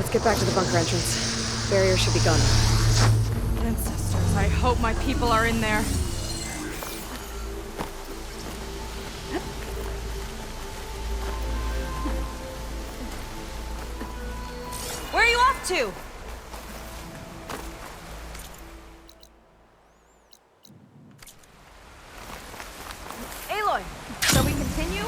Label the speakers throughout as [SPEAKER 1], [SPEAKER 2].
[SPEAKER 1] Let's get back to the bunker entrance. Barrier should be gone.
[SPEAKER 2] Ancestors, I hope my people are in there. Where are you off to? Aloy, shall we continue?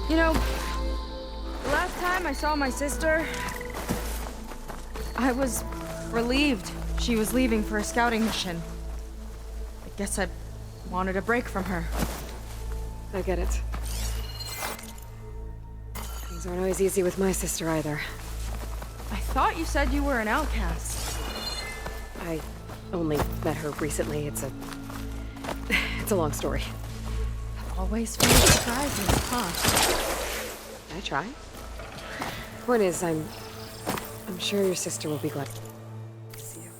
[SPEAKER 2] You know, the last time I saw my sister, I was relieved she was leaving for a scouting mission. I guess I wanted a break from her.
[SPEAKER 1] I get it. Things aren't always easy with my sister either.
[SPEAKER 2] I thought you said you were an outcast.
[SPEAKER 1] I only met her recently. It's a long story.
[SPEAKER 2] Always feel surprising, huh?
[SPEAKER 1] I try. Point is, I'm sure your sister will be glad to see you.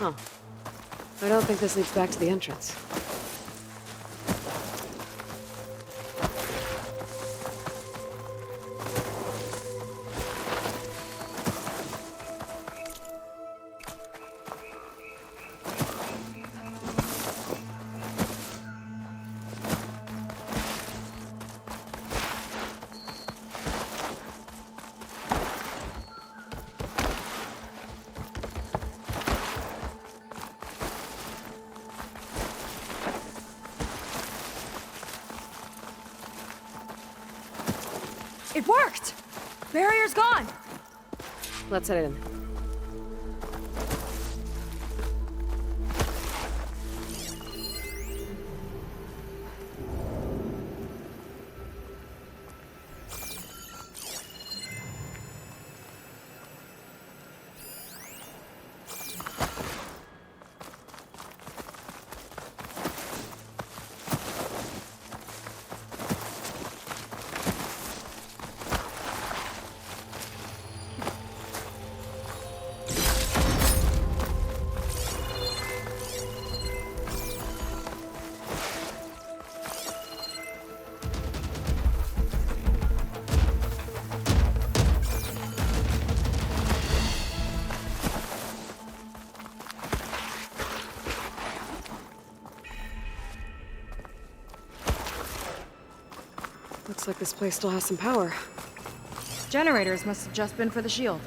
[SPEAKER 1] Huh. I don't think this leads back to the entrance.
[SPEAKER 2] It worked! Barrier's gone!
[SPEAKER 1] Let's head in. Looks like this place still has some power.
[SPEAKER 2] Generators must have just been for the shield.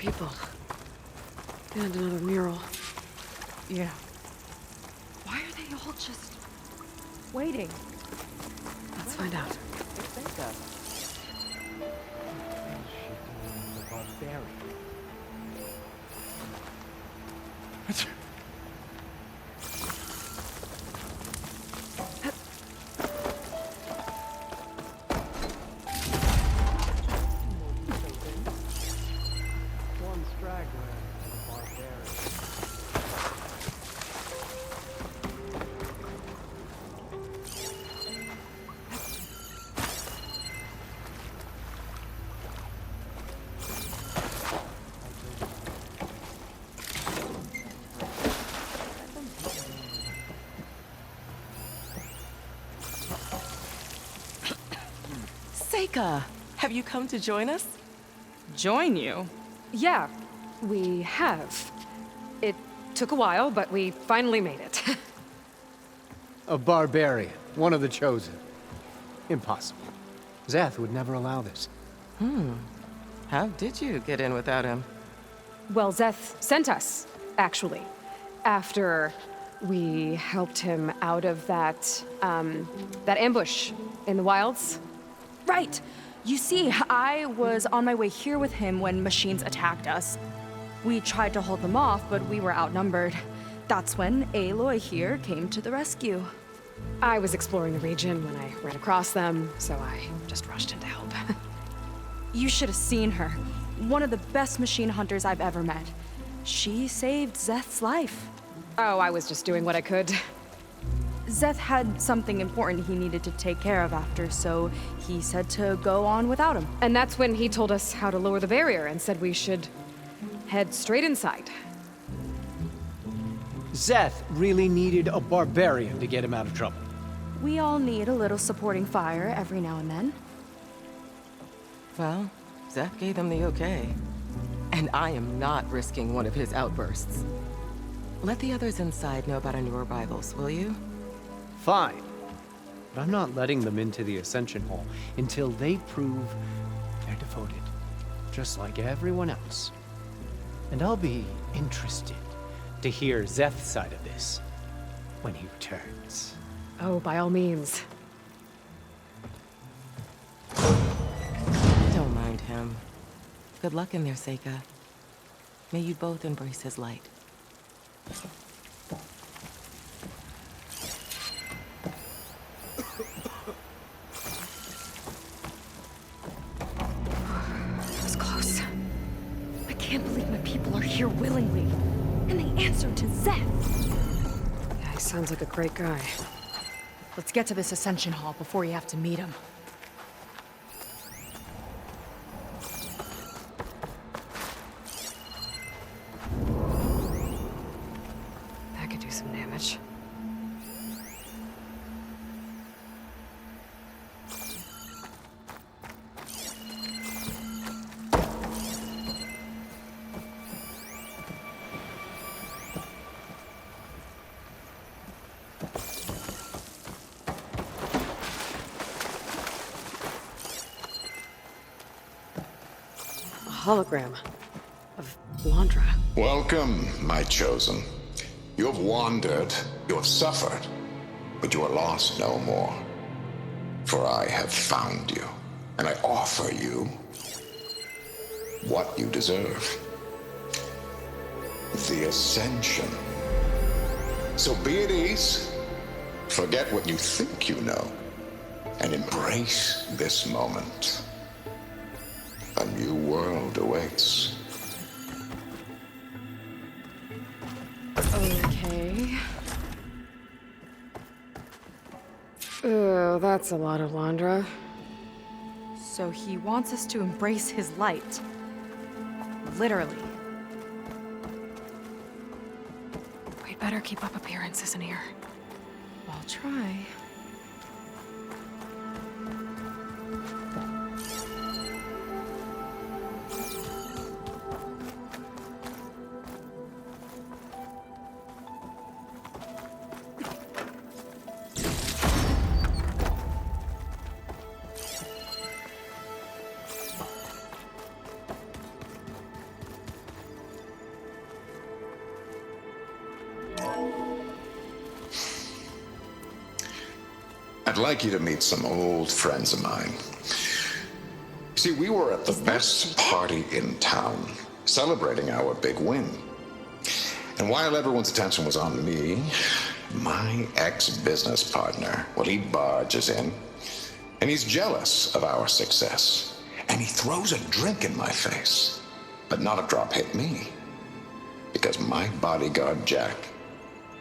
[SPEAKER 1] people. And another mural.
[SPEAKER 2] Yeah. Why are they all just waiting?
[SPEAKER 1] Let's find out.
[SPEAKER 3] One straggler and a barbarian.
[SPEAKER 4] Seika, have you come to join us?
[SPEAKER 2] Join you?
[SPEAKER 1] Yeah, we have. It took a while, but we finally made it.
[SPEAKER 3] A barbarian, one of the chosen. Impossible. Zeth would never allow this.
[SPEAKER 4] How did you get in without him?
[SPEAKER 1] Well, Zeth sent us, actually. After we helped him out of that ambush in the wilds.
[SPEAKER 2] Right! You see, I was on my way here with him when machines attacked us. We tried to hold them off, but we were outnumbered. That's when Aloy here came to the rescue.
[SPEAKER 1] I was exploring the region when I ran across them, so I just rushed in to help.
[SPEAKER 2] You should have seen her. One of the best machine hunters I've ever met. She saved Zeth's life.
[SPEAKER 1] Oh, I was just doing what I could.
[SPEAKER 2] Zeth had something important he needed to take care of after, so he said to go on without him.
[SPEAKER 1] And that's when he told us how to lower the barrier and said we should head straight inside.
[SPEAKER 3] Zeth really needed a barbarian to get him out of trouble.
[SPEAKER 2] We all need a little supporting fire every now and then.
[SPEAKER 4] Well, Zeth gave them the okay. And I am not risking one of his outbursts. Let the others inside know about our new arrivals, will you?
[SPEAKER 3] Fine. But I'm not letting them into the Ascension Hall until they prove they're devoted. Just like everyone else. And I'll be interested to hear Zeth's side of this when he returns.
[SPEAKER 1] Oh, by all means.
[SPEAKER 4] Don't mind him. Good luck in there, Seika. May you both embrace his light.
[SPEAKER 1] That was close. I can't believe my people are here willingly. And they answered to Zeth. Yeah, he sounds like a great guy.
[SPEAKER 2] Let's get to this Ascension Hall before you have to meet him.
[SPEAKER 1] That could do some damage. Hologram of Landra.
[SPEAKER 5] Welcome, my chosen. You have wandered, you have suffered, but you are lost no more. For I have found you, and I offer you what you deserve. The Ascension. So be at ease, forget what you think you know, and embrace this moment. A new world awaits.
[SPEAKER 1] Okay. Oh, that's a lot of Landra.
[SPEAKER 2] So he wants us to embrace his light. Literally.
[SPEAKER 1] We'd better keep up appearances in here.
[SPEAKER 2] I'll try.
[SPEAKER 5] I'd like you to meet some old friends of mine. See, we were at the best party in town, celebrating our big win. And while everyone's attention was on me, my ex-business partner, well, he barges in, and he's jealous of our success. And he throws a drink in my face, but not a drop hit me. Because my bodyguard, Jack,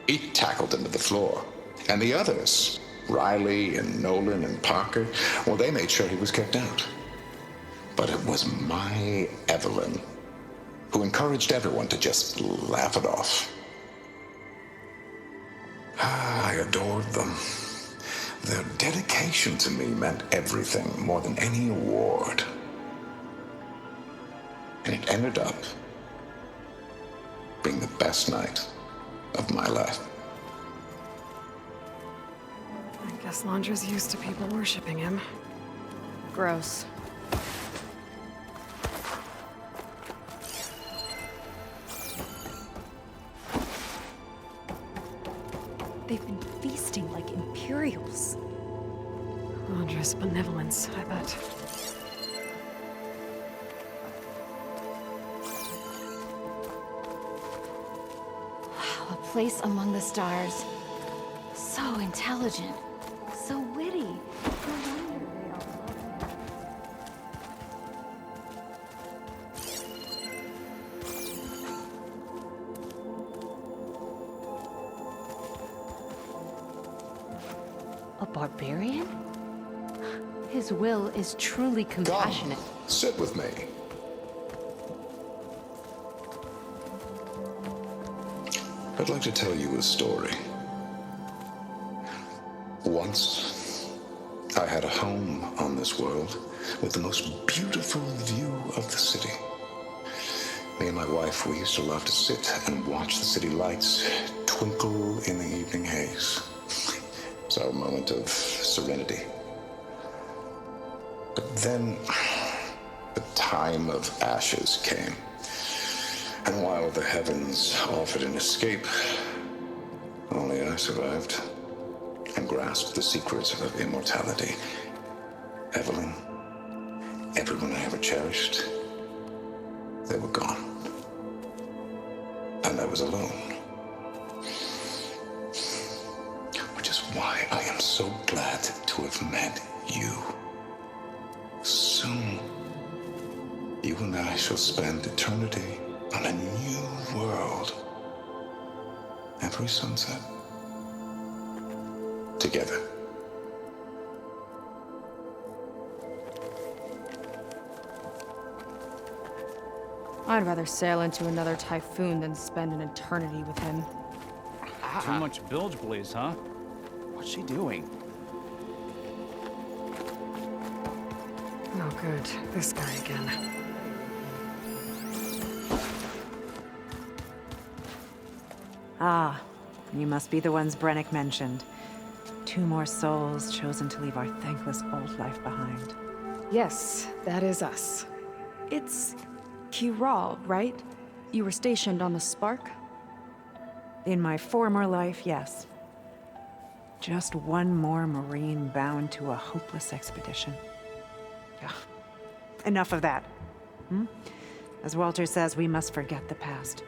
[SPEAKER 5] he tackled him to the floor. And the others, Riley and Nolan and Parker, well, they made sure he was kicked out. But it was my Evelyn who encouraged everyone to just laugh it off. I adored them. Their dedication to me meant everything, more than any award. And it ended up being the best night of my life.
[SPEAKER 1] I guess Londra's used to people worshipping him.
[SPEAKER 2] Gross. They've been feasting like Imperials.
[SPEAKER 1] Londra's benevolence, I bet.
[SPEAKER 6] Wow, a place among the stars. So intelligent, so witty. No wonder they all love him. A barbarian? His will is truly compassionate.
[SPEAKER 5] Come, sit with me. I'd like to tell you a story. Once, I had a home on this world with the most beautiful view of the city. Me and my wife, we used to love to sit and watch the city lights twinkle in the evening haze. It's our moment of serenity. But then, the time of ashes came. And while the heavens offered an escape, only I survived and grasped the secrets of immortality. Evelyn, everyone I ever cherished, they were gone. And I was alone. Which is why I am so glad to have met you. Soon, you and I shall spend eternity on a new world. Every sunset. Together.
[SPEAKER 2] I'd rather sail into another typhoon than spend an eternity with him.
[SPEAKER 7] Too much bilge blaze, huh? What's she doing?
[SPEAKER 1] Oh, good. This guy again.
[SPEAKER 8] Ah, you must be the ones Brennick mentioned. 2 more souls chosen to leave our thankless old life behind.
[SPEAKER 1] Yes, that is us.
[SPEAKER 2] It's Kiral, right? You were stationed on the Spark?
[SPEAKER 8] In my former life, yes. Just one more Marine bound to a hopeless expedition. Yeah. Enough of that. As Walter says, we must forget the past.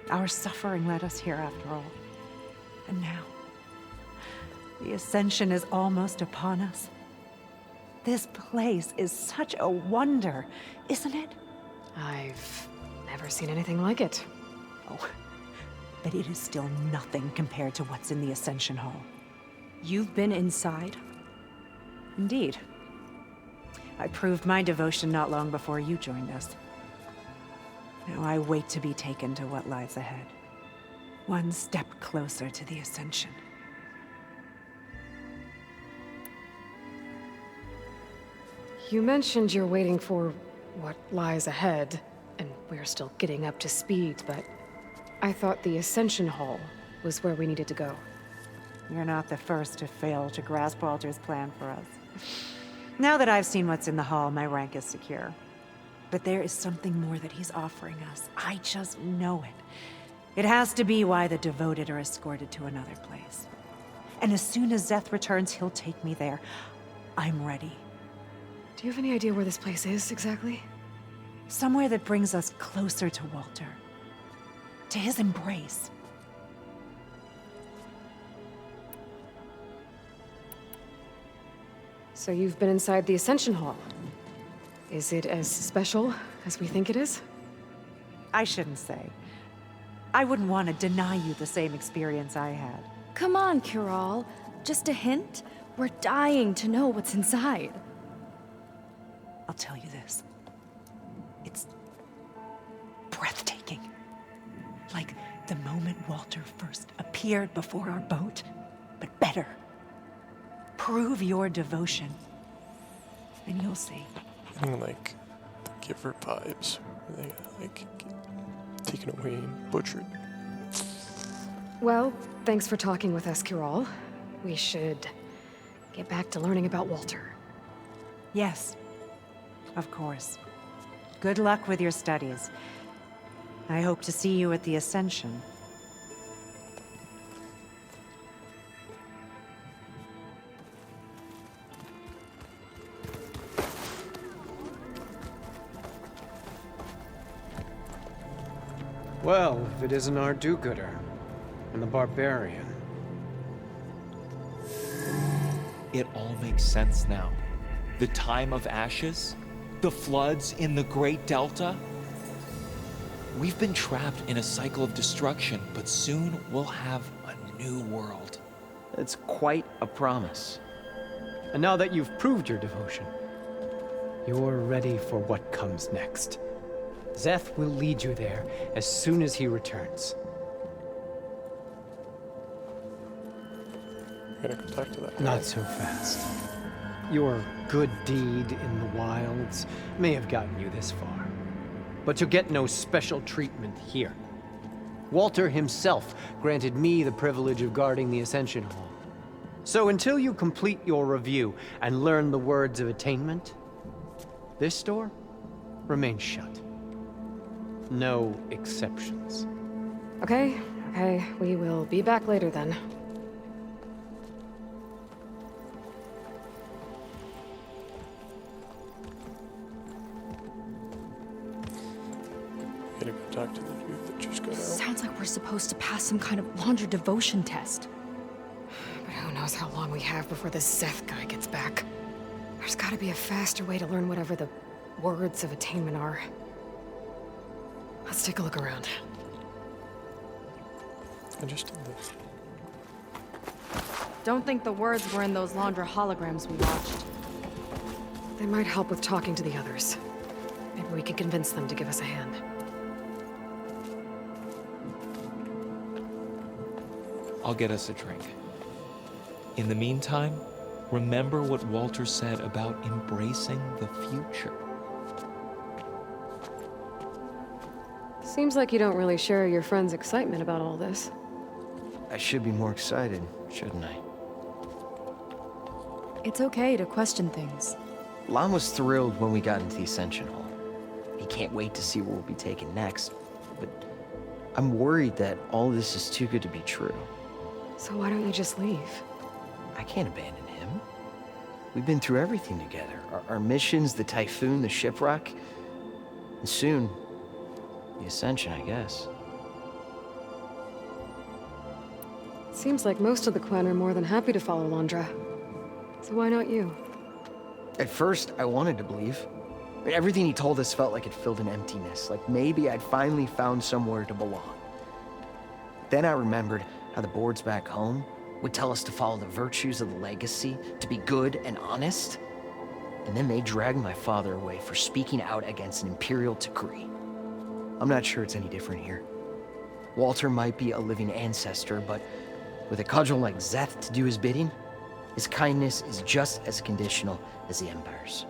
[SPEAKER 8] Our suffering led us here after all. And now, the Ascension is almost upon us. This place is such a wonder, isn't it?
[SPEAKER 1] I've never seen anything like it.
[SPEAKER 8] Oh, but it is still nothing compared to what's in the Ascension Hall.
[SPEAKER 2] You've been inside?
[SPEAKER 8] Indeed. I proved my devotion not long before you joined us. Now I wait to be taken to what lies ahead. One step closer to the Ascension.
[SPEAKER 1] You mentioned you're waiting for what lies ahead, and we're still getting up to speed, but I thought the Ascension Hall was where we needed to go.
[SPEAKER 8] You're not the first to fail to grasp Walter's plan for us. Now that I've seen what's in the hall, my rank is secure. But there is something more that he's offering us. I just know it. It has to be why the devoted are escorted to another place. And as soon as Zeth returns, he'll take me there. I'm ready.
[SPEAKER 1] Do you have any idea where this place is, exactly?
[SPEAKER 8] Somewhere that brings us closer to Walter. To his embrace.
[SPEAKER 1] So you've been inside the Ascension Hall. Is it as special as we think it is?
[SPEAKER 8] I shouldn't say. I wouldn't want to deny you the same experience I had.
[SPEAKER 2] Come on, Kiral. Just a hint? We're dying to know what's inside.
[SPEAKER 8] I'll tell you this. It's breathtaking. Like the moment Walter first appeared before our boat, but better. Prove your devotion, and you'll see.
[SPEAKER 9] Getting like the Giver vibes. They got like taken away and butchered.
[SPEAKER 1] Well, thanks for talking with us, Kiral. We should get back to learning about Walter.
[SPEAKER 8] Yes, of course. Good luck with your studies. I hope to see you at the Ascension.
[SPEAKER 3] Well, if it isn't our do-gooder and the barbarian.
[SPEAKER 10] It all makes sense now. The time of ashes, the floods in the Great Delta. We've been trapped in a cycle of destruction, but soon we'll have a new world.
[SPEAKER 11] It's quite a promise.
[SPEAKER 3] And now that you've proved your devotion, you're ready for what comes next. Zeth will lead you there as soon as he returns.
[SPEAKER 9] We're gonna go talk to that guy.
[SPEAKER 3] Not so fast. Your good deed in the wilds may have gotten you this far, but you'll get no special treatment here. Walter himself granted me the privilege of guarding the Ascension Hall. So until you complete your review and learn the words of attainment, this door remains shut. No exceptions.
[SPEAKER 1] Okay, we will be back later then.
[SPEAKER 9] Gotta go talk to the dude that just got out.
[SPEAKER 2] Sounds like we're supposed to pass some kind of Laundra devotion test.
[SPEAKER 1] But who knows how long we have before this Zeth guy gets back. There's gotta be a faster way to learn whatever the words of attainment are. Let's take a look around.
[SPEAKER 9] I just did this.
[SPEAKER 2] Don't think the words were in those Laundra holograms we watched.
[SPEAKER 1] They might help with talking to the others. Maybe we can convince them to give us a hand.
[SPEAKER 10] I'll get us a drink. In the meantime, remember what Walter said about embracing the future.
[SPEAKER 1] Seems like you don't really share your friend's excitement about all this.
[SPEAKER 11] I should be more excited, shouldn't I?
[SPEAKER 2] It's okay to question things.
[SPEAKER 11] Lon was thrilled when we got into the Ascension Hall. He can't wait to see where we'll be taken next, but I'm worried that all this is too good to be true.
[SPEAKER 1] So why don't you just leave?
[SPEAKER 11] I can't abandon him. We've been through everything together. Our missions, the Typhoon, the shipwreck, and soon, the Ascension, I guess.
[SPEAKER 1] Seems like most of the clan are more than happy to follow Laundra. So why not you?
[SPEAKER 11] At first, I wanted to believe. I mean, everything he told us felt like it filled an emptiness, like maybe I'd finally found somewhere to belong. Then I remembered how the boards back home would tell us to follow the virtues of the legacy, to be good and honest. And then they dragged my father away for speaking out against an imperial decree. I'm not sure it's any different here. Walter might be a living ancestor, but with a cudgel like Zeth to do his bidding, his kindness is just as conditional as the Empire's.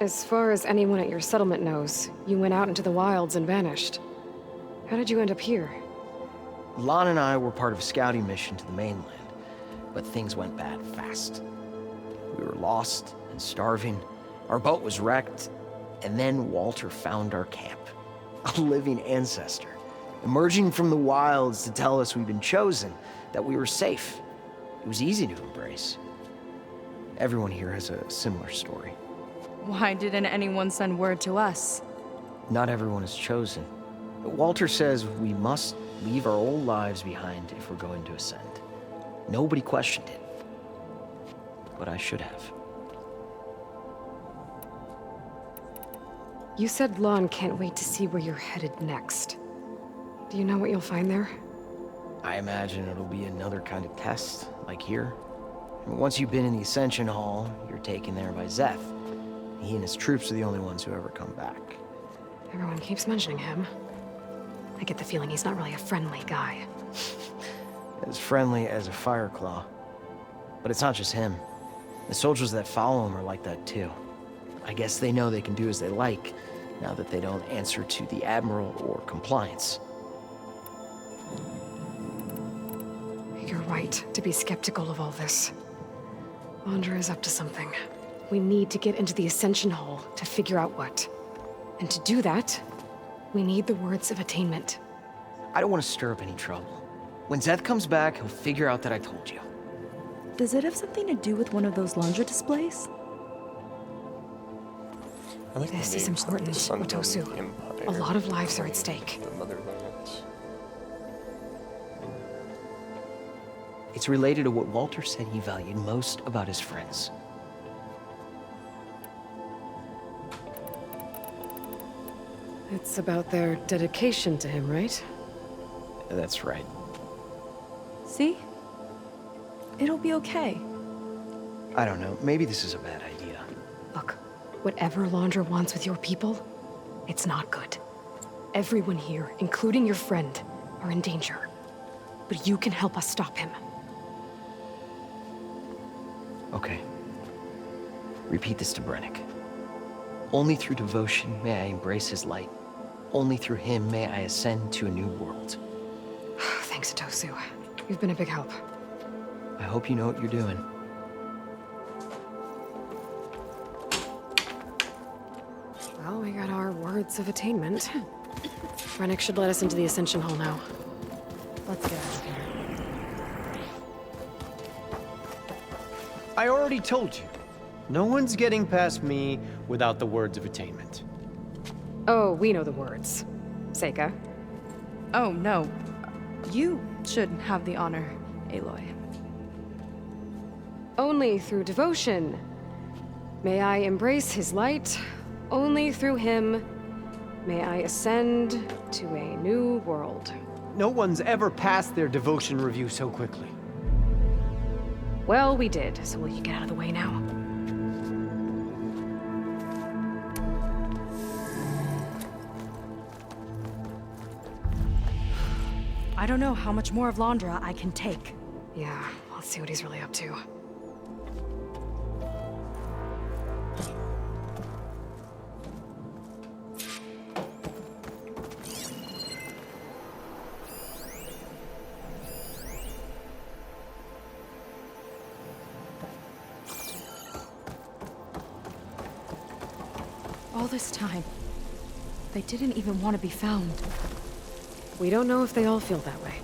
[SPEAKER 1] As far as anyone at your settlement knows, you went out into the wilds and vanished. How did you end up here?
[SPEAKER 11] Lon and I were part of a scouting mission to the mainland, but things went bad fast. We were lost and starving, our boat was wrecked, and then Walter found our camp. A living ancestor. emerging from the wilds to tell us we've been chosen, that we were safe. It was easy to embrace. Everyone here has a similar story.
[SPEAKER 2] Why didn't anyone send word to us?
[SPEAKER 11] Not everyone is chosen. Walter says we must leave our old lives behind if we're going to ascend. Nobody questioned it. But I should have.
[SPEAKER 1] You said Lon can't wait to see where you're headed next. Do you know what you'll find there?
[SPEAKER 11] I imagine it'll be another kind of test, like here. And once you've been in the Ascension Hall, you're taken there by Szeth. He and his troops are the only ones who ever come back.
[SPEAKER 1] Everyone keeps mentioning him. I get the feeling he's not really a friendly guy.
[SPEAKER 11] As friendly as a Fireclaw. But it's not just him. The soldiers that follow him are like that too. I guess they know they can do as they like, now that they don't answer to the Admiral or Compliance.
[SPEAKER 1] You're right to be skeptical of all this. Laundra is up to something. We need to get into the Ascension Hall to figure out what. And to do that, we need the words of attainment.
[SPEAKER 11] I don't want to stir up any trouble. When Szeth comes back, he'll figure out that I told you.
[SPEAKER 2] Does it have something to do with one of those laundry displays?
[SPEAKER 9] I like
[SPEAKER 1] This
[SPEAKER 9] the
[SPEAKER 1] is
[SPEAKER 9] names, like
[SPEAKER 1] important,
[SPEAKER 9] the Sundown
[SPEAKER 1] Otosu.
[SPEAKER 9] Empire,
[SPEAKER 1] A lot of lives are at stake.
[SPEAKER 9] the Motherlands.
[SPEAKER 11] It's related to what Walter said he valued most about his friends.
[SPEAKER 1] It's about their dedication to him, right?
[SPEAKER 11] That's right.
[SPEAKER 2] See? It'll be okay.
[SPEAKER 11] I don't know, maybe this is a bad idea.
[SPEAKER 1] Look, whatever Laundra wants with your people, it's not good. Everyone here, including your friend, are in danger. But you can help us stop him.
[SPEAKER 11] Okay. Repeat this to Brennick. Only through devotion may I embrace his light. Only through him may I ascend to a new world.
[SPEAKER 1] Thanks, Otosu. You've been a big help.
[SPEAKER 11] I hope you know what you're doing.
[SPEAKER 1] Well, we got our words of attainment. Brennick should let us into the Ascension Hall now. Let's get out of here.
[SPEAKER 3] I already told you. No one's getting past me without the words of attainment.
[SPEAKER 1] Oh, we know the words. Seika.
[SPEAKER 2] Oh, no. You should have the honor, Aloy.
[SPEAKER 1] Only through devotion may I embrace his light. Only through him may I ascend to a new world.
[SPEAKER 3] No one's ever passed their devotion review so quickly.
[SPEAKER 1] Well, we did, so will you get out of the way now?
[SPEAKER 2] I don't know how much more of Laundra I can take.
[SPEAKER 1] Yeah, let's see what he's really up to.
[SPEAKER 2] All this time, they didn't even want to be found.
[SPEAKER 1] We don't know if they all feel that way.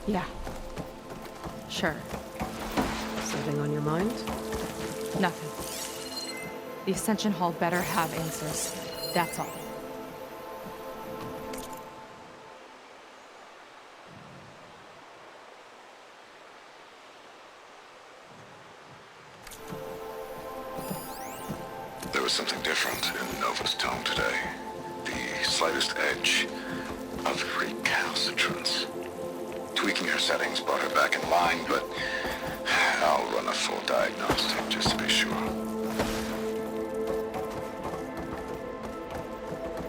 [SPEAKER 2] Yeah. Sure.
[SPEAKER 1] Something on your mind?
[SPEAKER 2] Nothing. The Ascension Hall better have answers. That's all.
[SPEAKER 5] There was something different in Nova's tone today. The slightest edge of recalcitrance. Tweaking her settings brought her back in line, but I'll run a full diagnostic just to be sure.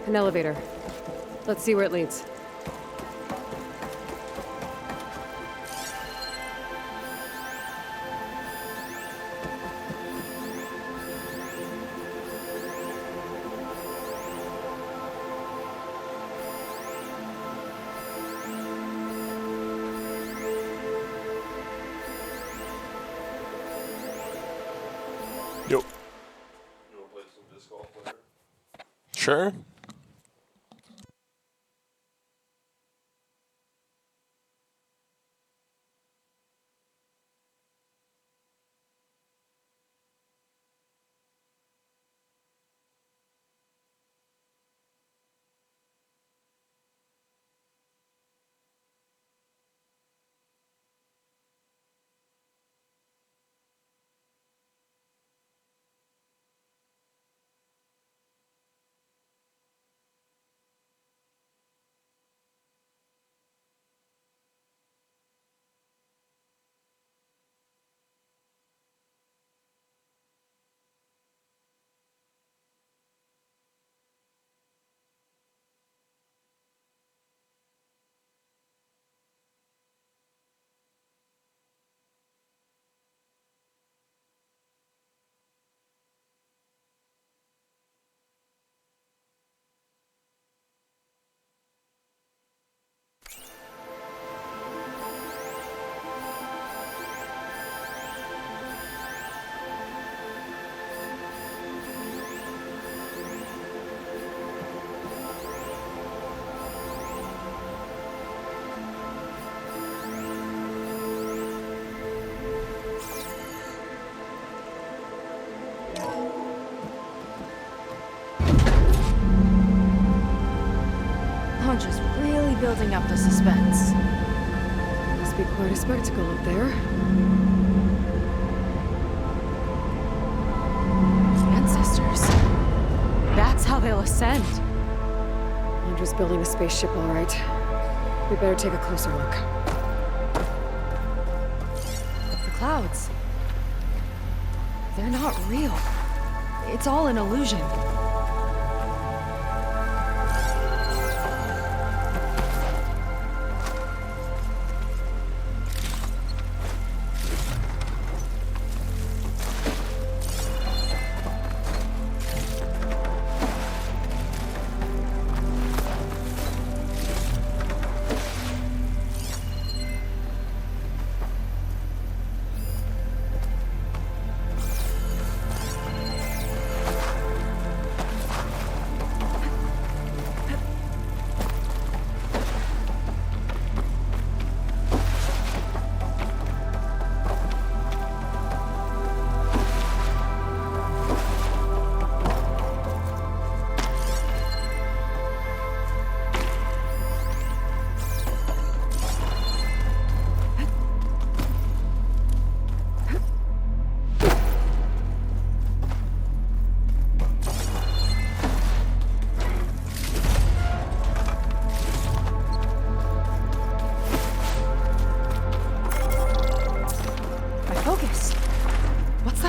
[SPEAKER 1] An elevator. Let's see where it leads.
[SPEAKER 9] Yo. Sure.
[SPEAKER 2] building up the suspense.
[SPEAKER 1] Must be quite a spectacle up there.
[SPEAKER 2] Ancestors. That's how they'll ascend.
[SPEAKER 1] Andrew's building a spaceship, all right. We better take a closer look.
[SPEAKER 2] The clouds. They're not real. It's all an illusion.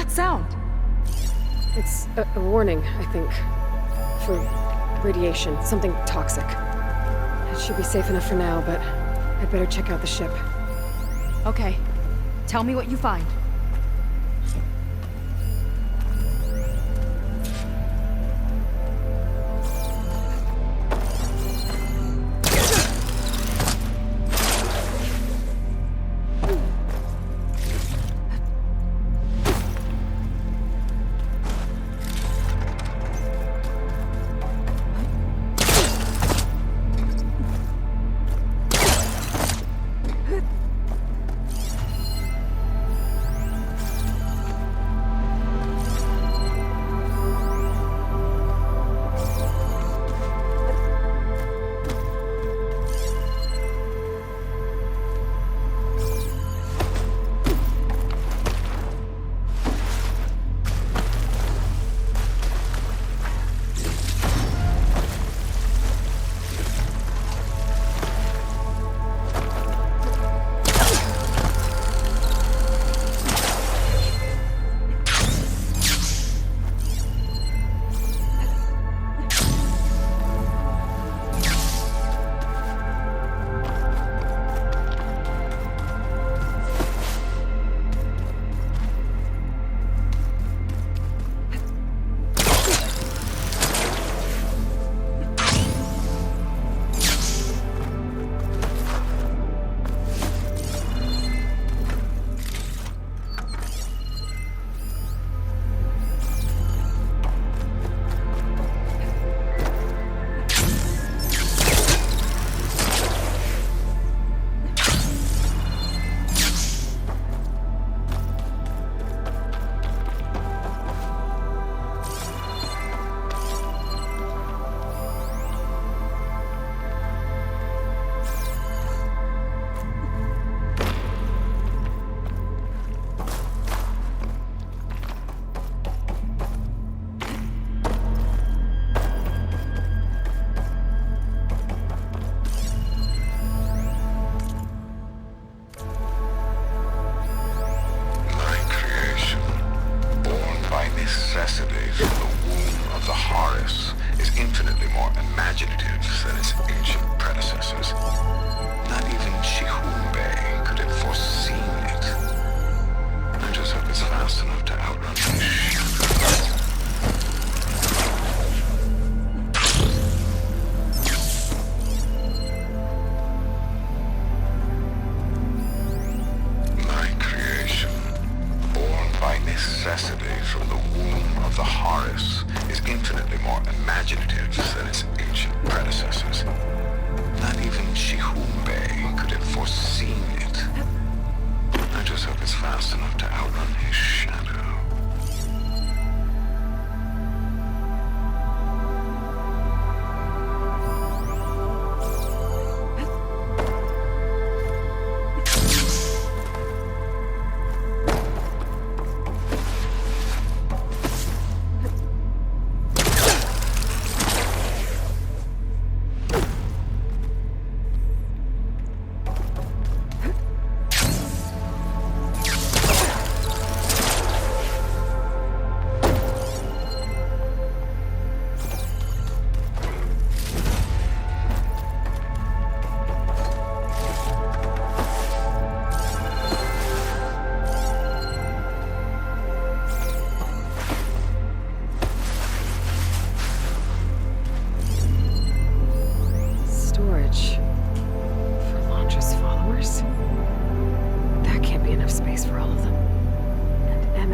[SPEAKER 2] Sound?
[SPEAKER 1] It's a warning, I think. For radiation, something toxic. It should be safe enough for now, but I'd better check out the ship.
[SPEAKER 2] Okay. Tell me what you find.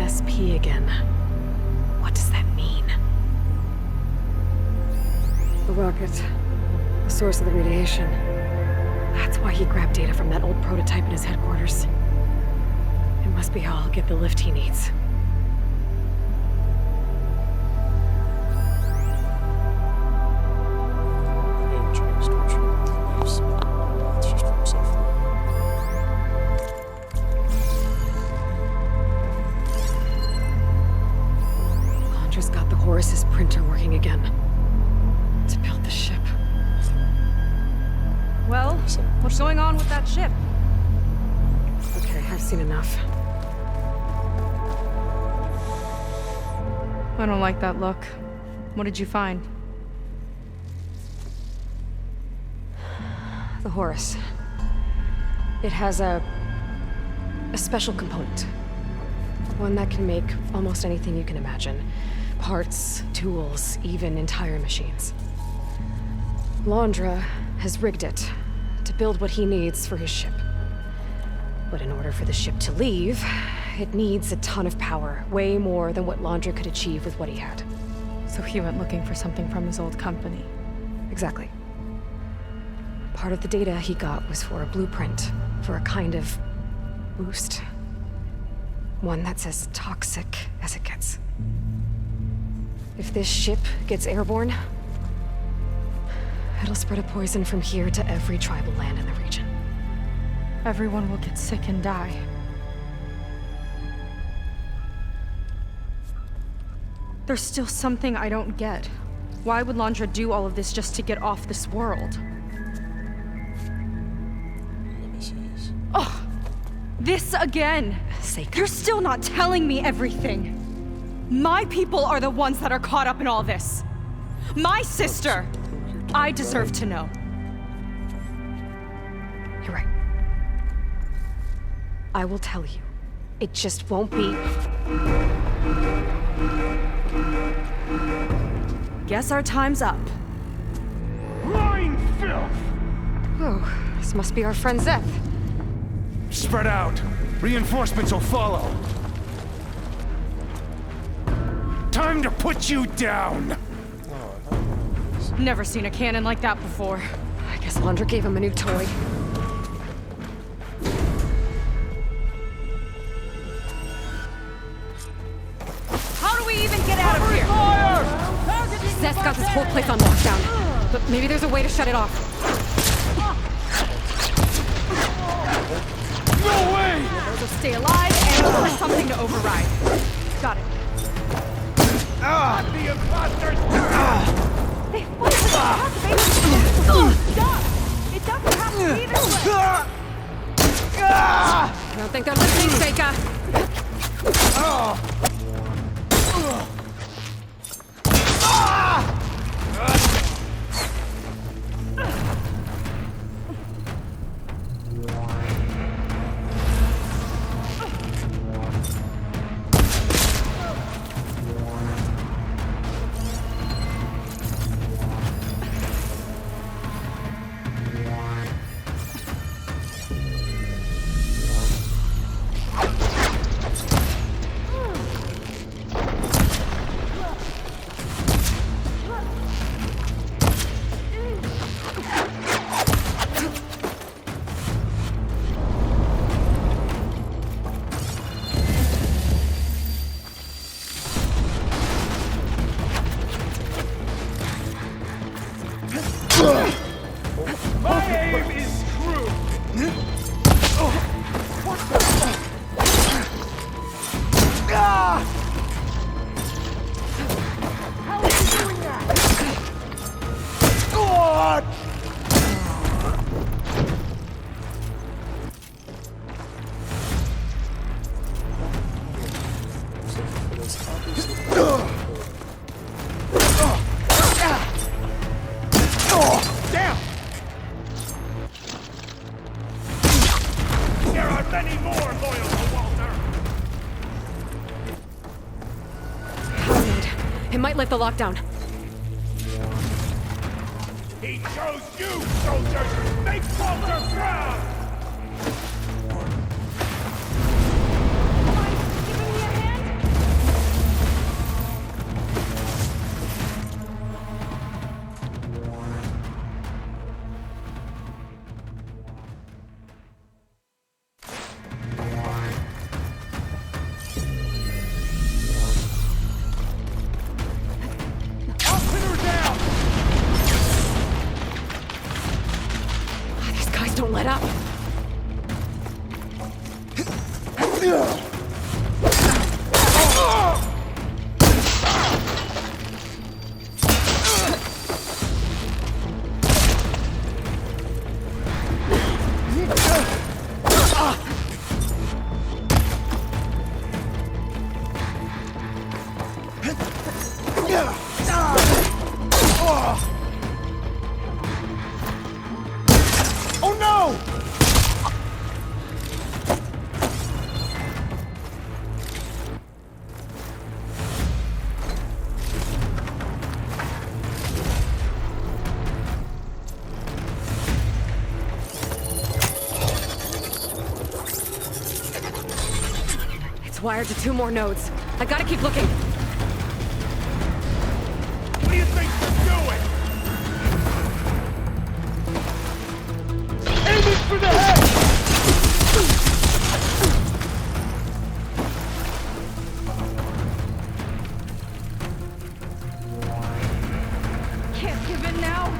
[SPEAKER 1] MSP again. What does that mean? The rocket. The source of the radiation. That's why he grabbed data from that old prototype in his headquarters. It must be how I'll get the lift he needs.
[SPEAKER 9] Name changed, which leaves it's just for himself.
[SPEAKER 1] Londra's got the Horus's printer working again. To build the ship.
[SPEAKER 2] Well, what's going on with that ship?
[SPEAKER 1] Okay, I've seen enough.
[SPEAKER 2] I don't like that look. What did you find?
[SPEAKER 1] The Horus. It has a special component. One that can make almost anything you can imagine. Parts, tools, even entire machines. Londra has rigged it to build what he needs for his ship. But in order for the ship to leave, it needs a ton of power, way more than what Londra could achieve with what he had.
[SPEAKER 2] So he went looking for something from his old company.
[SPEAKER 1] Exactly. Part of the data he got was for a blueprint, for a kind of boost. One that's as toxic as it gets. If this ship gets airborne, it'll spread a poison from here to every tribal land in the region.
[SPEAKER 2] Everyone will get sick and die. There's still something I don't get. Why would Londra do all of this just to get off this world? Oh, this again!
[SPEAKER 1] Seika.
[SPEAKER 2] You're still not telling me everything! My people are the ones that are caught up in all this! My sister! I deserve to know.
[SPEAKER 1] You're right. I will tell you. It just won't be...
[SPEAKER 2] Guess our time's up.
[SPEAKER 12] Lying filth!
[SPEAKER 1] Oh, this must be our friend Zeth.
[SPEAKER 12] Spread out. Reinforcements will follow. Time to put you down!
[SPEAKER 2] Never seen a cannon like that before.
[SPEAKER 1] I guess Londra gave him a new toy.
[SPEAKER 2] How do we even get out of here?
[SPEAKER 1] Zeth's got this whole place on lockdown. But maybe there's a way to shut it off.
[SPEAKER 12] No way!
[SPEAKER 2] So stay alive and look for something to override. Got it.
[SPEAKER 12] The imposters!
[SPEAKER 2] Hey, what is it? Stop! It doesn't have to be this way!
[SPEAKER 1] I don't think they're listening, Seika.
[SPEAKER 12] My aim is true! How is he doing that? God! Damn! There are many more loyal to Walter!
[SPEAKER 1] It might lift the lockdown.
[SPEAKER 12] He chose you, soldiers! Make Walter proud!
[SPEAKER 2] Giving me a hand?
[SPEAKER 1] wired to 2 more nodes. I gotta keep looking.
[SPEAKER 12] What do you think you're doing? Aiming for the head!
[SPEAKER 2] Can't give in now.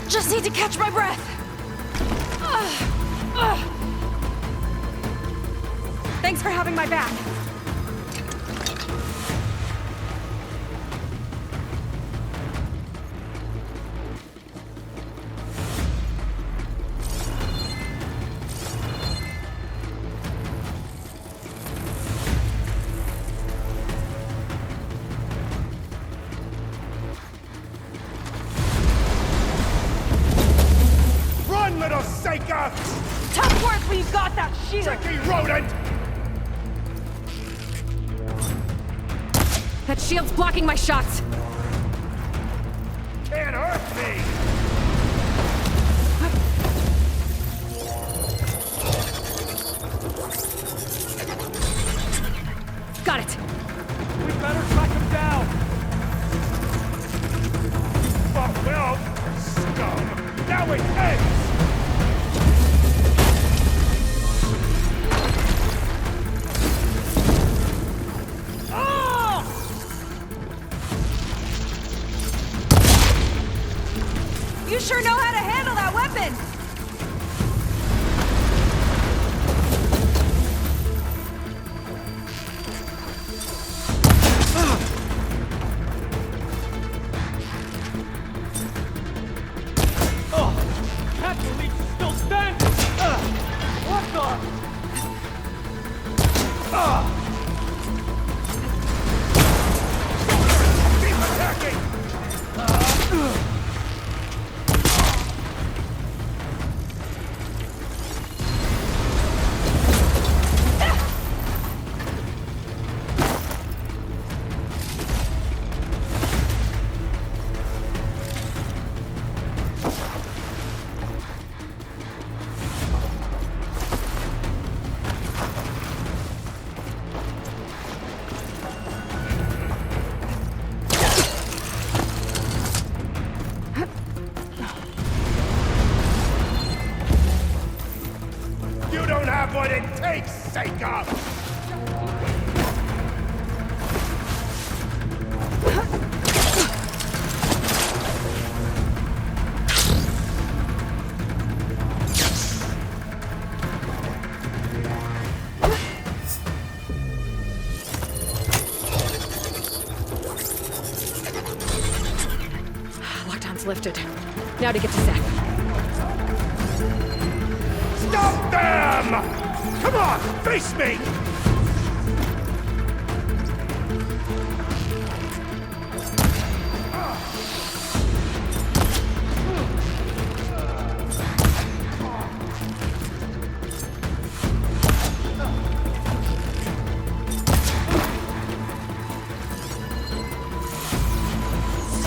[SPEAKER 2] Just need to catch my breath. Thanks for having my back.
[SPEAKER 12] Run, little Seika!
[SPEAKER 2] Tough work when you got that shield.
[SPEAKER 12] Tricky rodent!
[SPEAKER 1] That shield's blocking my shots.
[SPEAKER 12] Can't hurt me!
[SPEAKER 1] Got it.
[SPEAKER 12] We better track him down! You fought well, scum! Now it ends!
[SPEAKER 2] You sure know how to handle that weapon.
[SPEAKER 12] Can't believe you're still standing! What the? Keep attacking! You don't have what it takes, Seika!
[SPEAKER 1] Lockdown's lifted. Now to get to Zach.
[SPEAKER 12] Stop them! Come on, face me!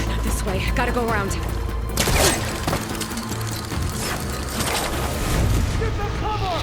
[SPEAKER 1] Not this way. Gotta go around.
[SPEAKER 12] Give them cover!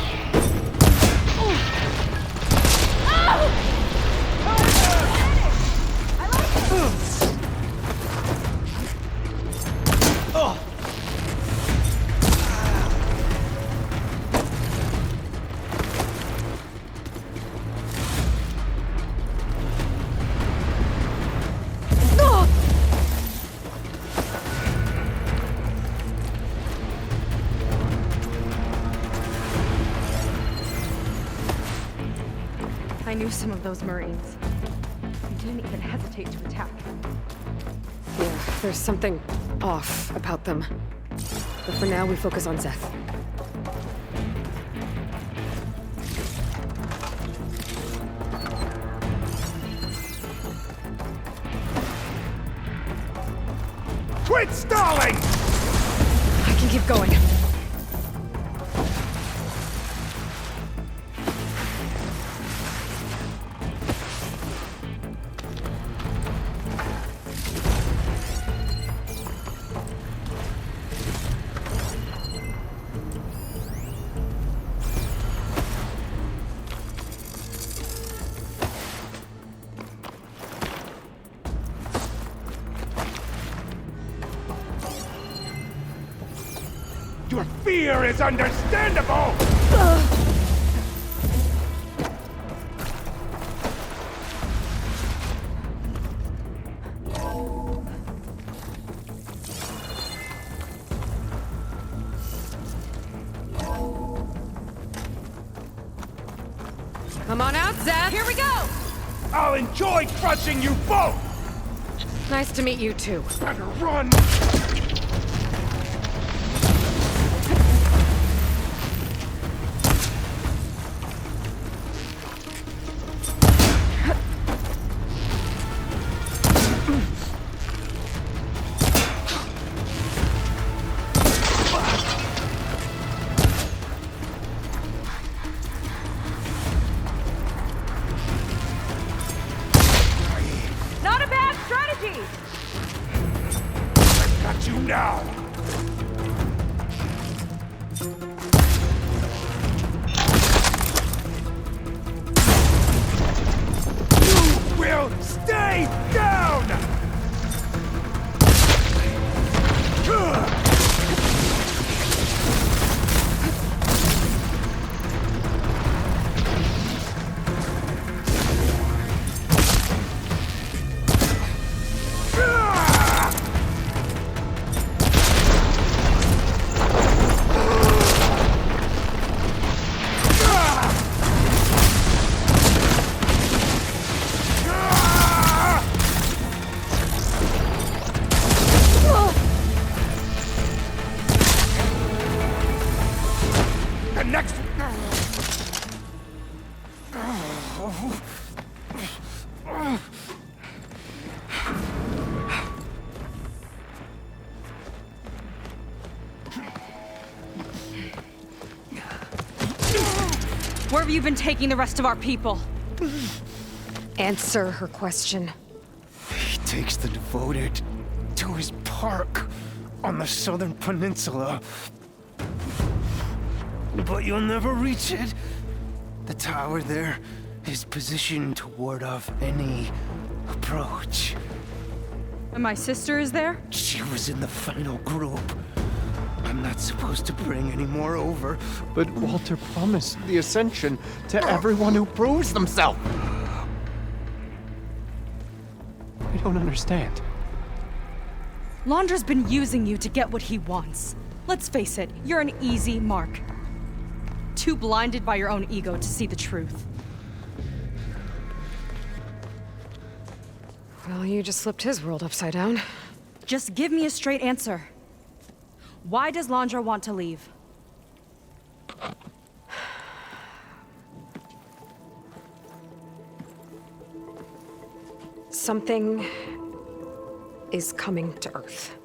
[SPEAKER 2] I knew some of those Marines. They didn't hesitate to attack.
[SPEAKER 1] Yeah, there's something off about them. But for now, we focus on Zeth.
[SPEAKER 12] Quit stalling!
[SPEAKER 1] I can keep going.
[SPEAKER 12] Your fear is understandable!
[SPEAKER 1] Come on out, Zeth! Here we go!
[SPEAKER 12] I'll enjoy crushing you both!
[SPEAKER 1] Nice to meet you, too.
[SPEAKER 12] Better run!
[SPEAKER 2] Not a bad strategy!
[SPEAKER 12] I've got you now! You will stay down! The next...
[SPEAKER 2] Where have you been taking the rest of our people?
[SPEAKER 1] Answer her question.
[SPEAKER 13] He takes the devoted to his park on the southern peninsula. But you'll never reach it. The tower there is positioned to ward off any approach.
[SPEAKER 2] And my sister is there?
[SPEAKER 13] She was in the final group. I'm not supposed to bring any more over.
[SPEAKER 3] But Walter promised the Ascension to everyone who proves themselves. I don't understand.
[SPEAKER 2] Londra's been using you to get what he wants. Let's face it, you're an easy mark. Too blinded by your own ego to see the truth.
[SPEAKER 1] Well, you just flipped his world upside down.
[SPEAKER 2] Just give me a straight answer. Why does Londra want to leave?
[SPEAKER 1] Something is coming to Earth.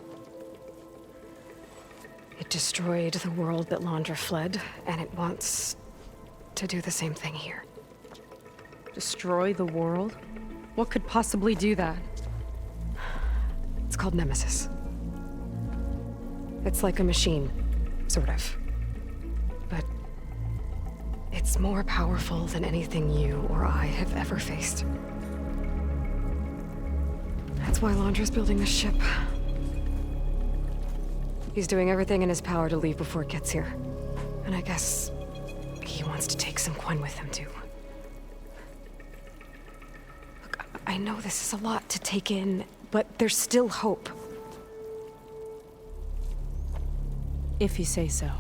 [SPEAKER 1] It destroyed the world that Londra fled, and it wants to do the same thing here.
[SPEAKER 2] Destroy the world? What could possibly do that?
[SPEAKER 1] It's called Nemesis. It's like a machine, sort of. But it's more powerful than anything you or I have ever faced. That's why Londra's building this ship. He's doing everything in his power to leave before it gets here. And I guess he wants to take some Quen with him, too. Look, I know this is a lot to take in, but there's still hope.
[SPEAKER 2] If you say so.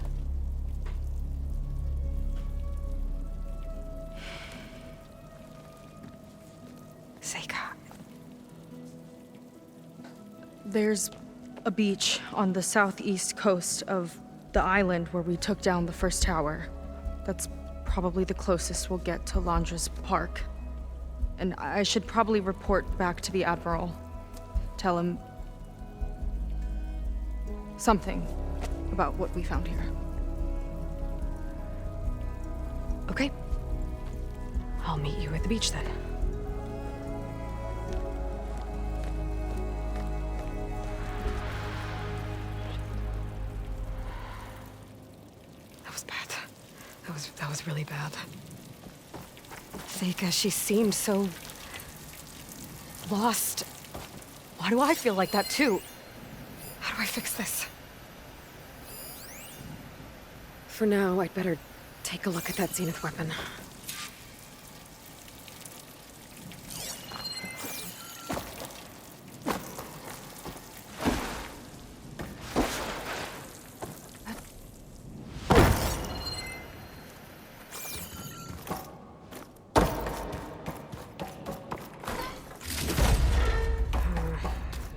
[SPEAKER 1] Seika,
[SPEAKER 2] There's a beach on the southeast coast of the island where we took down the first tower. That's probably the closest we'll get to Londra's Park. And I should probably report back to the Admiral. Tell him something about what we found here.
[SPEAKER 1] Okay. I'll meet you at the beach then. That was bad. That was really bad. Seika, she seemed so lost. Why do I feel like that too? How do I fix this? For now, I'd better take a look at that Zenith weapon.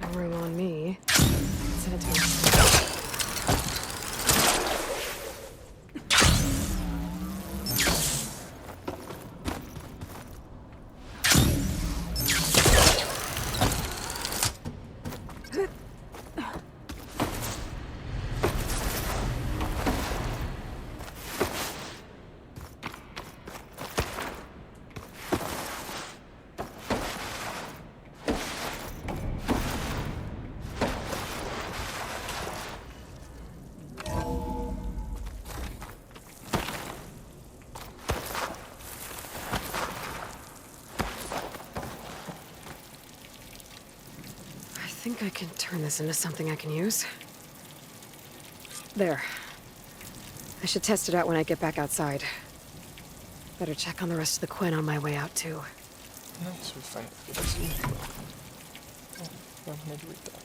[SPEAKER 1] No room on me. Send it to me. I think I can turn this into something I can use. There. I should test it out when I get back outside. Better check on the rest of the Quen on my way out, too.
[SPEAKER 9] Nice, we finally get to see you. Oh, I'm gonna read that.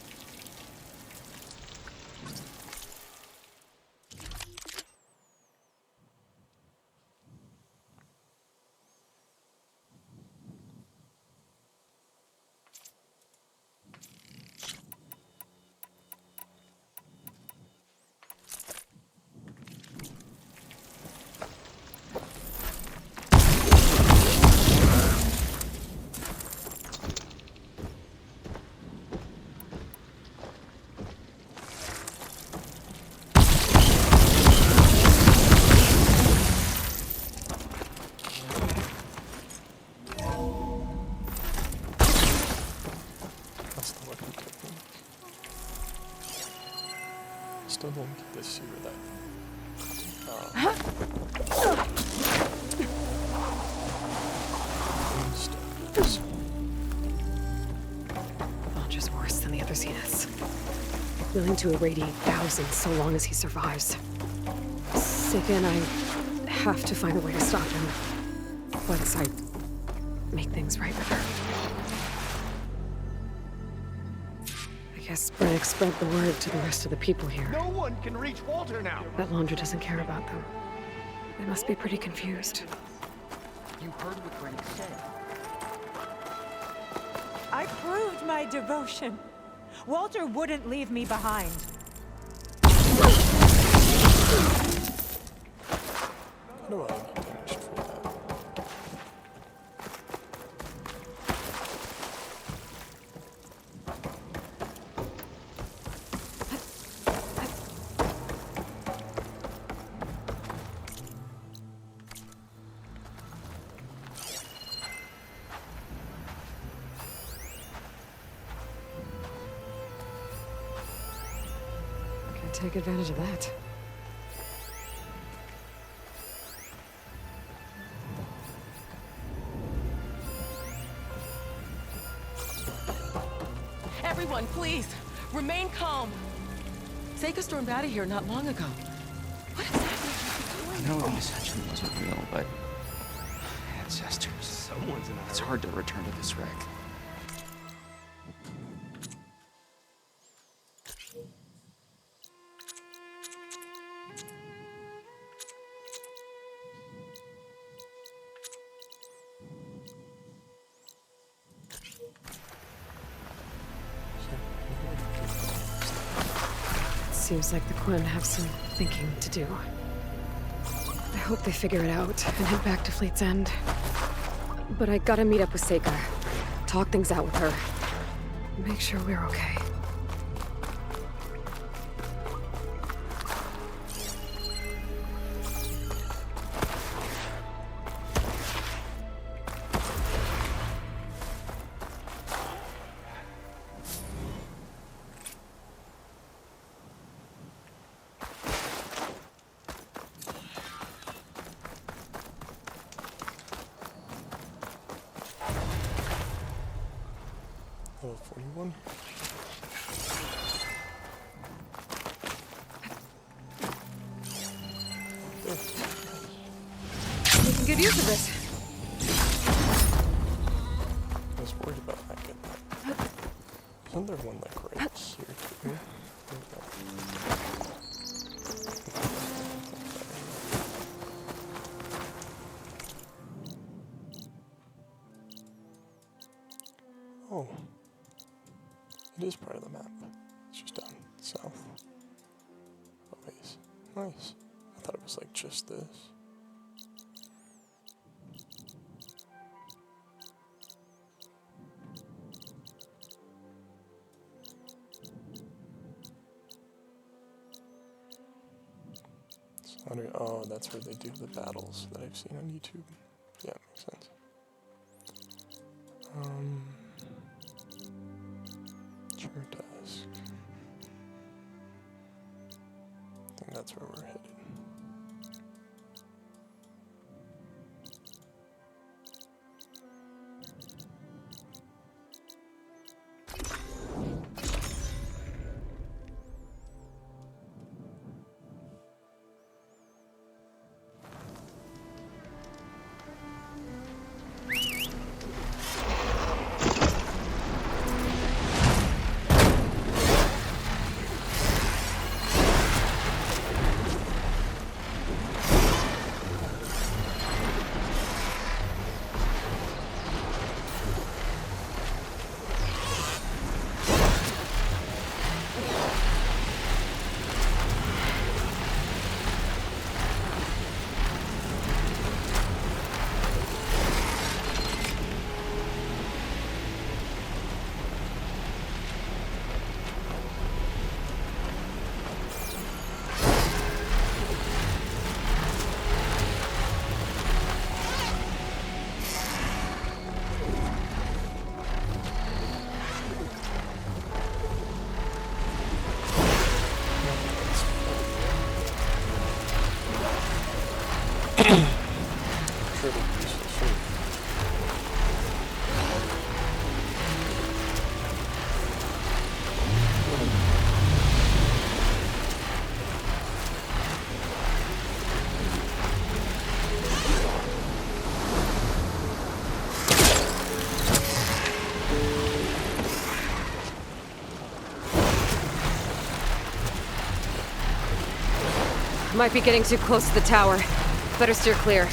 [SPEAKER 9] Still don't get to see where
[SPEAKER 1] Londra's worse than the other Zeniths. Willing to irradiate thousands so long as he survives. Seika and I have to find a way to stop him. Once I make things right with her. I guess Brannick spread the word to the rest of the people here.
[SPEAKER 13] No one can reach Walter now.
[SPEAKER 1] That Londra doesn't care about them. They must be pretty confused.
[SPEAKER 11] You heard what Brannick said.
[SPEAKER 8] I proved my devotion. Walter wouldn't leave me behind.
[SPEAKER 9] No, I'm punished for that.
[SPEAKER 1] Can take advantage of that.
[SPEAKER 4] Everyone, please, remain calm. Seika stormed out of here not long ago. What exactly
[SPEAKER 7] I know the Ascension wasn't real, but ancestors. It's hard to return to this wreck.
[SPEAKER 1] Seems like the Quen have some thinking to do. I hope they figure it out and head back to Fleet's End. But I gotta meet up with Seika. Talk things out with her. Make sure we're okay.
[SPEAKER 9] Level 41.
[SPEAKER 1] Making good use of this.
[SPEAKER 9] I was worried about not getting that. Isn't there one like right here too? Oh. It is part of the map. It's just down south. Oh, nice. Nice. I thought it was like just this. So, oh, that's where they do the battles that I've seen on YouTube. Yeah, makes sense. Chertask. I think that's where we're headed.
[SPEAKER 1] Might be getting too close to the tower. Better steer clear.